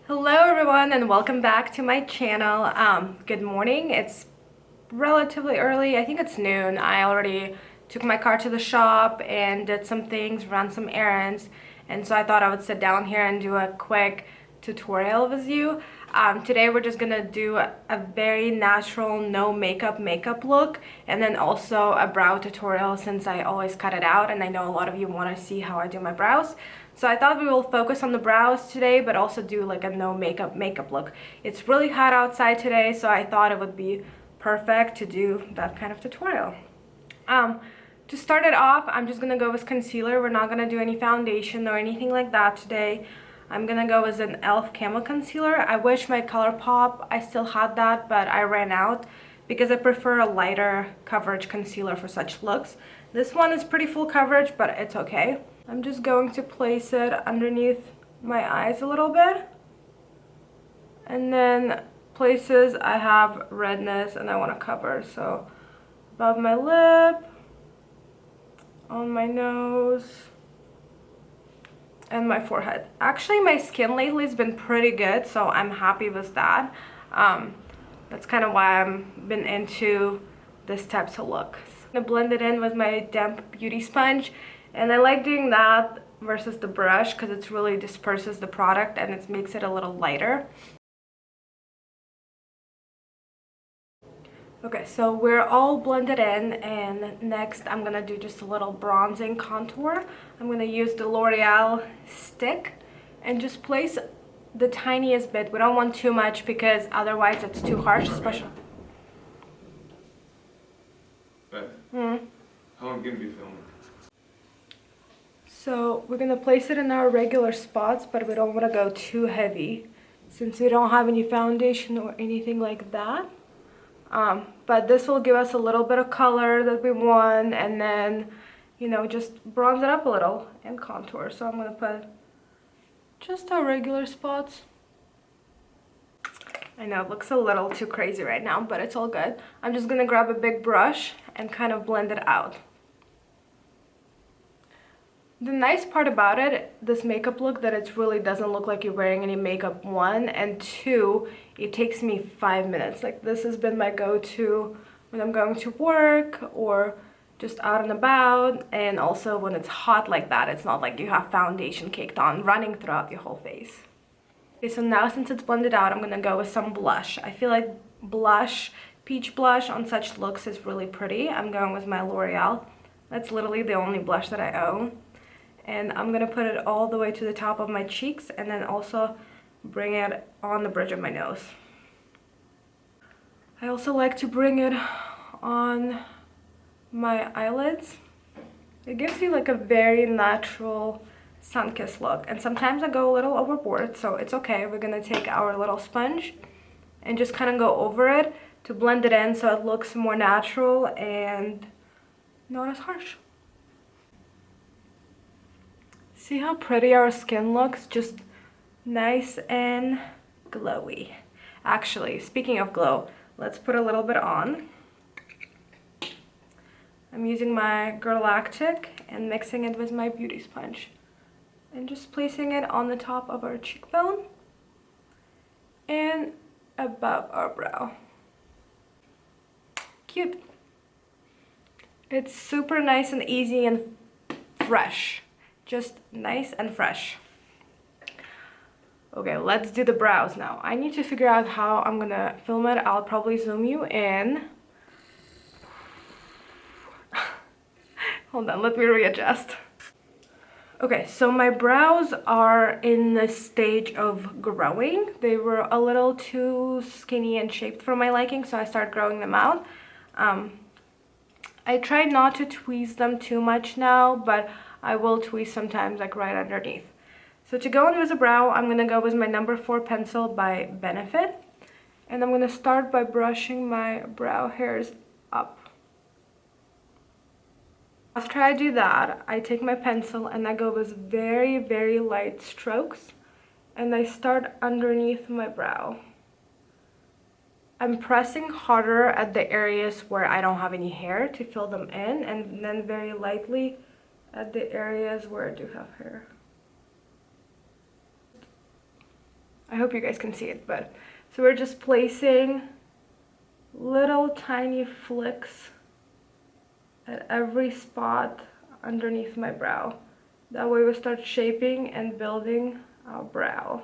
Hello everyone and welcome back to my channel. Good morning. It's relatively early. I think it's noon. I already took my car to the shop and did some things, ran some errands, and so I thought I would sit down here and do a quick tutorial with you. Today we're just gonna do a very natural no makeup look, and then also a brow tutorial since I always cut it out and I know a lot of you want to see how I do my brows. So I thought we will focus on the brows today, but also do like a no makeup look. It's really hot outside today, so I thought it would be perfect to do that kind of tutorial. To start it off, I'm just gonna go with concealer. We're not gonna do any foundation or anything like that today. I'm gonna go with an e.l.f. Camo Concealer. I wish my ColourPop, I still had that, but I ran out because I prefer a lighter coverage concealer for such looks. This one is pretty full coverage, but it's okay. I'm just going to place it underneath my eyes a little bit. And then places I have redness and I want to cover. So above my lip, on my nose, and my forehead. Actually, my skin lately has been pretty good, so I'm happy with that. That's kind of why I've been into this type of look. I'm gonna blend it in with my damp beauty sponge, and I like doing that versus the brush because it really disperses the product and it makes it a little lighter. Okay, so we're all blended in, and next I'm gonna do just a little bronzing contour. I'm gonna use the L'Oreal stick and just place the tiniest bit. We don't want too much because otherwise it's too harsh, especially. Beth, how long gonna be filming? So we're gonna place it in our regular spots, but we don't want to go too heavy since we don't have any foundation or anything like that. But this will give us a little bit of color that we want, and then, you know, just bronze it up a little and contour. So I'm going to put just our regular spots. I know it looks a little too crazy right now, but it's all good. I'm just going to grab a big brush and kind of blend it out. The nice part about it, this makeup look, that it really doesn't look like you're wearing any makeup, one, and two, it takes me 5 minutes. Like, this has been my go-to when I'm going to work or just out and about, and also when it's hot like that, it's not like you have foundation caked on running throughout your whole face. Okay, so now since it's blended out, I'm gonna go with some blush. I feel like blush, peach blush on such looks is really pretty. I'm going with my L'Oreal. That's literally the only blush that I own. And I'm gonna put it all the way to the top of my cheeks and then also bring it on the bridge of my nose. I also like to bring it on my eyelids. It gives you like a very natural sun-kissed look, and sometimes I go a little overboard, so it's okay. We're gonna take our little sponge and just kind of go over it to blend it in so it looks more natural and not as harsh. See how pretty our skin looks? Just nice and glowy. Actually, speaking of glow, let's put a little bit on. I'm using my Galactic and mixing it with my beauty sponge. And just placing it on the top of our cheekbone and above our brow. Cute. It's super nice and easy and fresh. Just nice and fresh. Okay, let's do the brows now. I need to figure out how I'm gonna film it. I'll probably zoom you in. Hold on, let me readjust. Okay, so my brows are in the stage of growing. They were a little too skinny and shaped for my liking, so I started growing them out. I tried not to tweeze them too much now, but I will tweeze sometimes, like right underneath. So to go in with the brow, I'm going to go with my number 4 pencil by Benefit. And I'm going to start by brushing my brow hairs up. After I do that, I take my pencil and I go with very, very light strokes. And I start underneath my brow. I'm pressing harder at the areas where I don't have any hair to fill them in, and then very lightly at the areas where I do have hair. I I hope you guys can see it, but so we're just placing little tiny flicks at every spot underneath my brow. That way we start shaping and building our brow.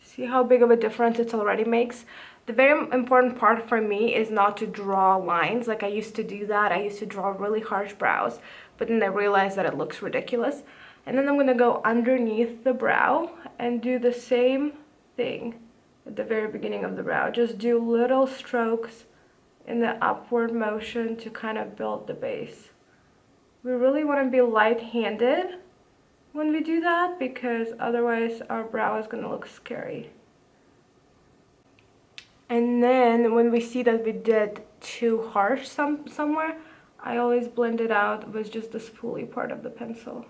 See how big of a difference it already makes? The very important part for me is not to draw lines. Like I used to do that. I used to draw really harsh brows, but then I realized that it looks ridiculous. And then I'm gonna go underneath the brow and do the same thing at the very beginning of the brow. Just do little strokes in the upward motion to kind of build the base. We really want to be light-handed when we do that, because otherwise our brow is going to look scary. And then when we see that we did too harsh somewhere, I always blend it out with just the spoolie part of the pencil.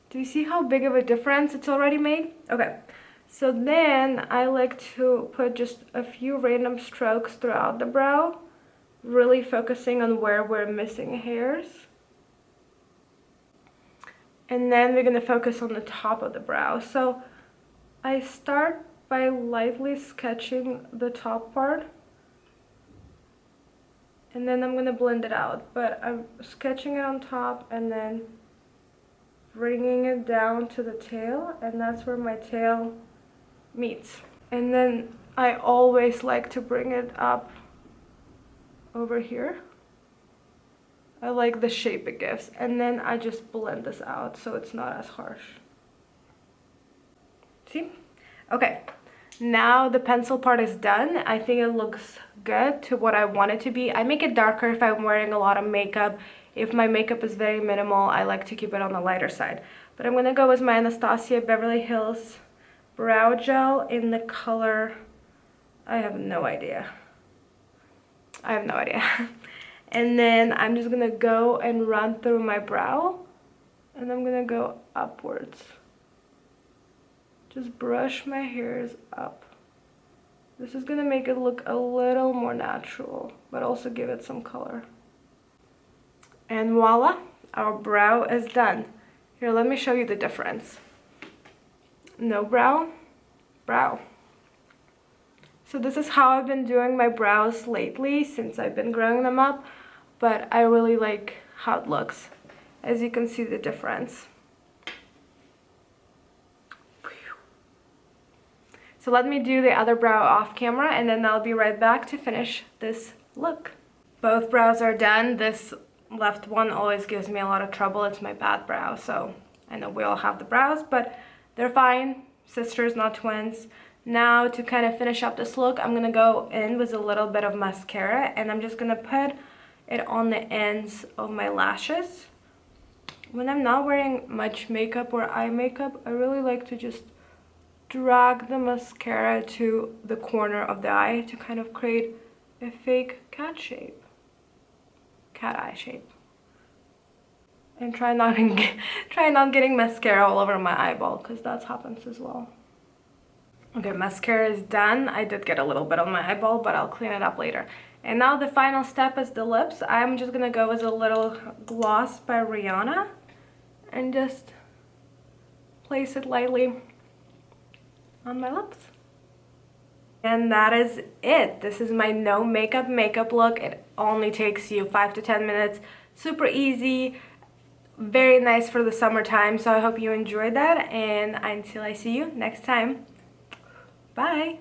Do you see how big of a difference it's already made? Okay, so then I like to put just a few random strokes throughout the brow, really focusing on where we're missing hairs. And then we're gonna focus on the top of the brow. So I start by lightly sketching the top part, and then I'm gonna blend it out. But I'm sketching it on top and then bringing it down to the tail, and that's where my tail meets. And then I always like to bring it up over here. I like the shape it gives, and then I just blend this out so it's not as harsh. See? Okay, now the pencil part is done. I think it looks good to what I want it to be. I make it darker if I'm wearing a lot of makeup. If my makeup is very minimal, I like to keep it on the lighter side. But I'm gonna go with my Anastasia Beverly Hills Brow Gel in the color, I have no idea. And then I'm just gonna go and run through my brow, and I'm gonna go upwards. Just brush my hairs up. This is gonna make it look a little more natural, but also give it some color. And voila, our brow is done. Here, let me show you the difference. No brow, brow. So this is how I've been doing my brows lately since I've been growing them up, but I really like how it looks. As you can see the difference. So let me do the other brow off camera, and then I'll be right back to finish this look. Both brows are done. This left one always gives me a lot of trouble. It's my bad brow, so I know we all have the brows, but they're fine. Sisters, not twins. Now to kind of finish up this look, I'm gonna go in with a little bit of mascara, and I'm just gonna put it on the ends of my lashes. When I'm not wearing much makeup or eye makeup, I really like to just drag the mascara to the corner of the eye to kind of create a fake cat eye shape. And try not getting mascara all over my eyeball, because that happens as well. Okay, mascara is done. I did get a little bit on my eyeball, but I'll clean it up later. And now the final step is the lips. I'm just gonna go with a little gloss by Rihanna and just place it lightly on my lips. And that is it. This is my no makeup look. It only takes you 5 to 10 minutes. Super easy, very nice for the summertime. So I hope you enjoyed that, and until I see you next time, bye.